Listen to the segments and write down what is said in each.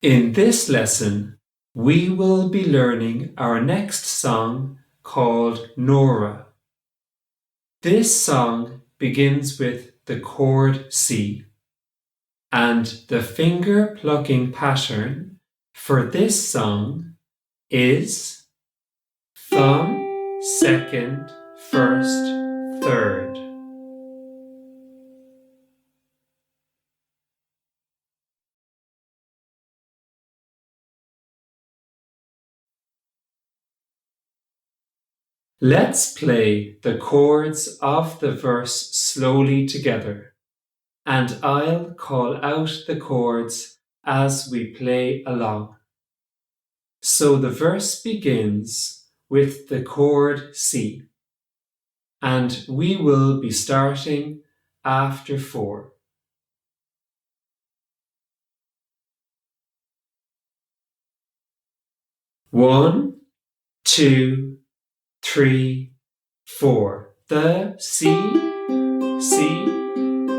In this lesson, we will be learning our next song called Nora. This song begins with the chord C, and the finger plucking pattern for this song is thumb, second, first, third. Let's play the chords of the verse slowly together, and I'll call out the chords as we play along. So the verse begins with the chord C, and we will be starting after 4. 1, 2, 3, 4. The C, C,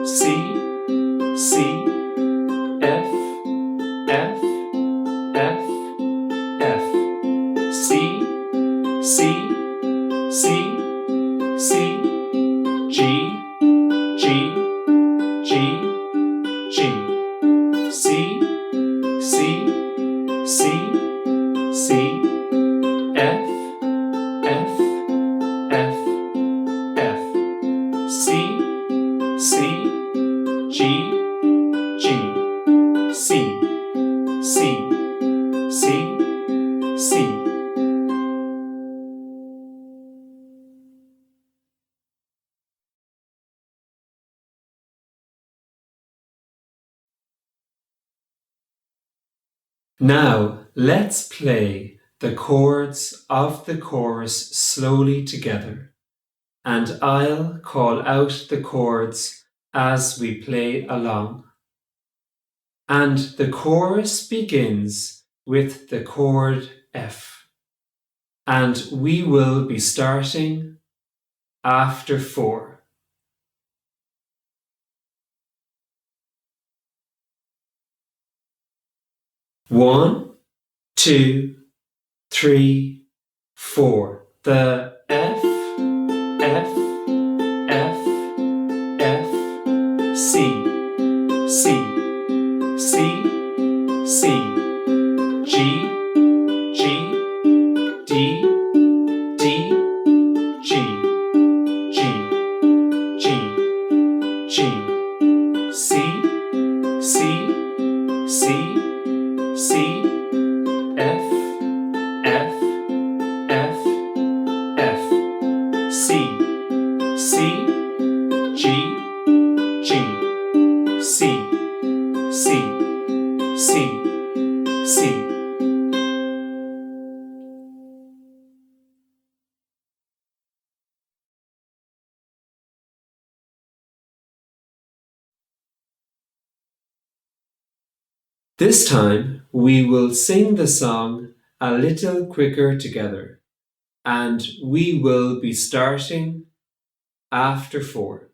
C, C, F, F, F, F, C, C, C, C, G, G, G, G, C, C, C, C, F, F, F, F, C, C, G, G, C, C, C, C. Now let's play the chords of the chorus slowly together, and I'll call out the chords as we play along. And the chorus begins with the chord F, and we will be starting after 4. 1, 2, 3, 4. The F, F, F, F, C, C, C, C, G, G, D, D, G, G, G, G, C, C, C, C, F, F, F, F, C, C, G, G, C, C, C, C. This time we will sing the song a little quicker together, and we will be starting after 4.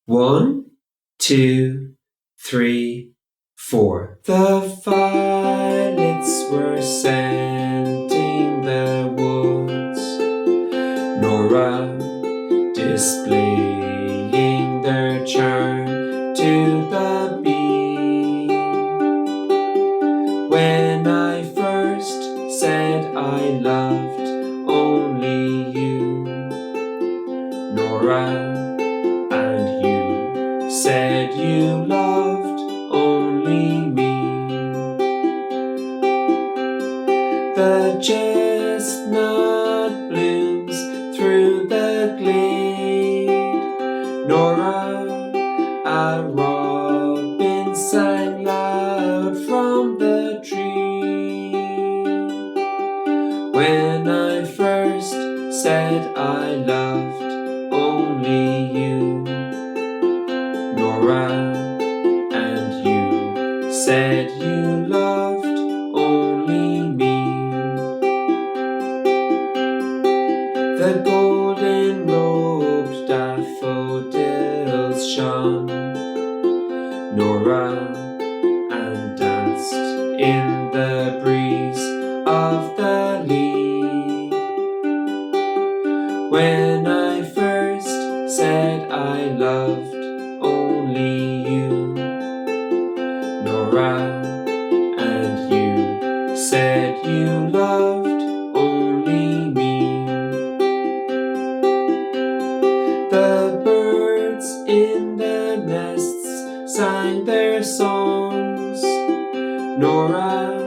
1, 2, 3, 4. The violets were scenting the woods, Nora displaying their charm to the bee. When I first said I loved only you, Nora, and you said you loved only me. The chestnut blooms through the glade, Nora, a robin sang loud from the tree. When I first said I loved only you, Nora, and you said you loved only me. The golden-robed in the breeze of the lea. When I first said I loved only you, Nora, and you said you loved only me. The birds in the nests sang their songs, Nora,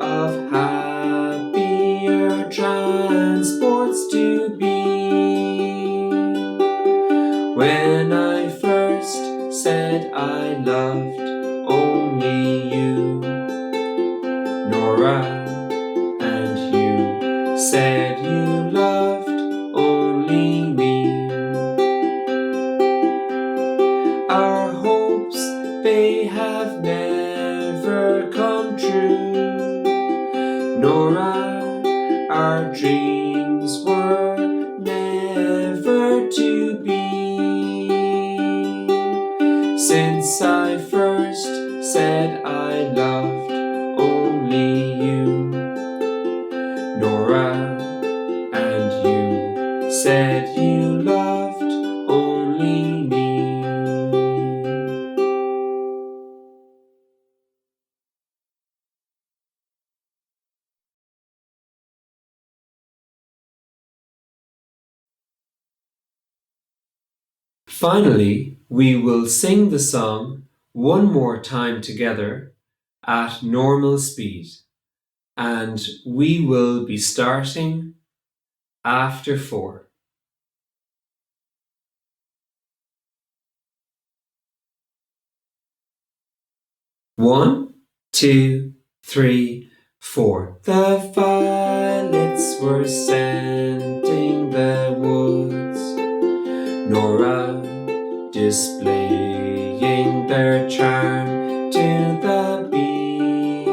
of happier transports to be. When I first said I loved only you, Nora, and you said you loved only me. Our hopes, they have never come true, Nora, our dreams were never to be. Since I first said I loved only you, Nora, and you said you loved only me. Finally, we will sing the song one more time together at normal speed, and we will be starting after 4. 1, 2, 3, 4. The violets were scenting the woods, Nora displaying their charm to the bee.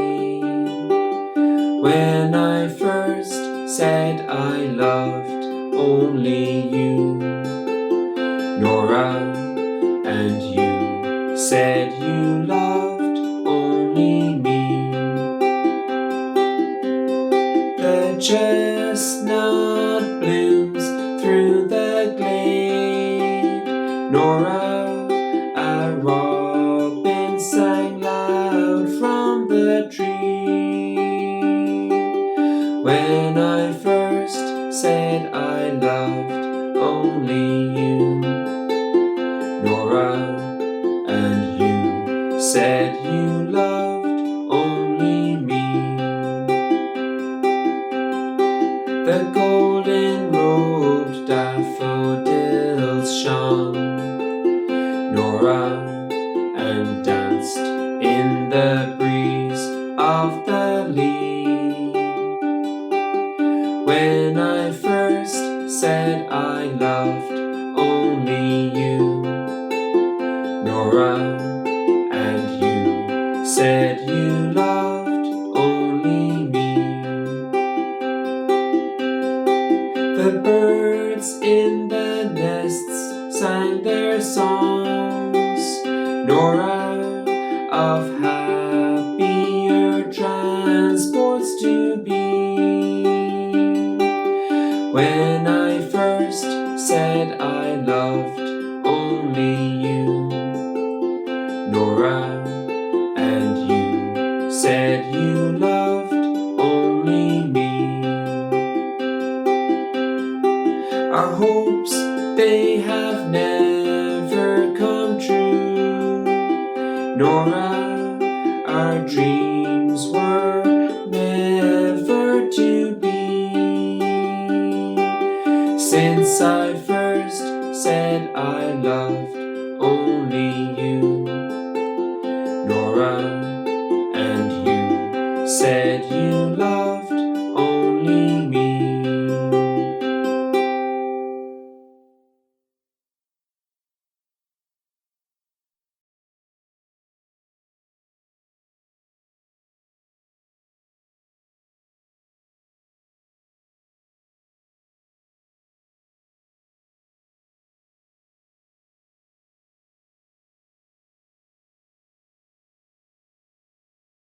When I first said I loved only you, Nora, and you said you loved only me. The chestnut blooms through the glade, Nora, a robin sang loud from the tree. When I first said I loved only you, Nora, and you said you loved only me. The golden robed daffodils shone, Nora, and danced in the breeze of the lea. When I first said I loved only you, Nora, and you said you loved only me. The birds in the nests sang their songs, Nora, of happier transports to be. When I first said I loved only you, Nora, and you said you loved only me. Our hopes, they have never come true, Nora, our dreams were never to be. Since I first said I loved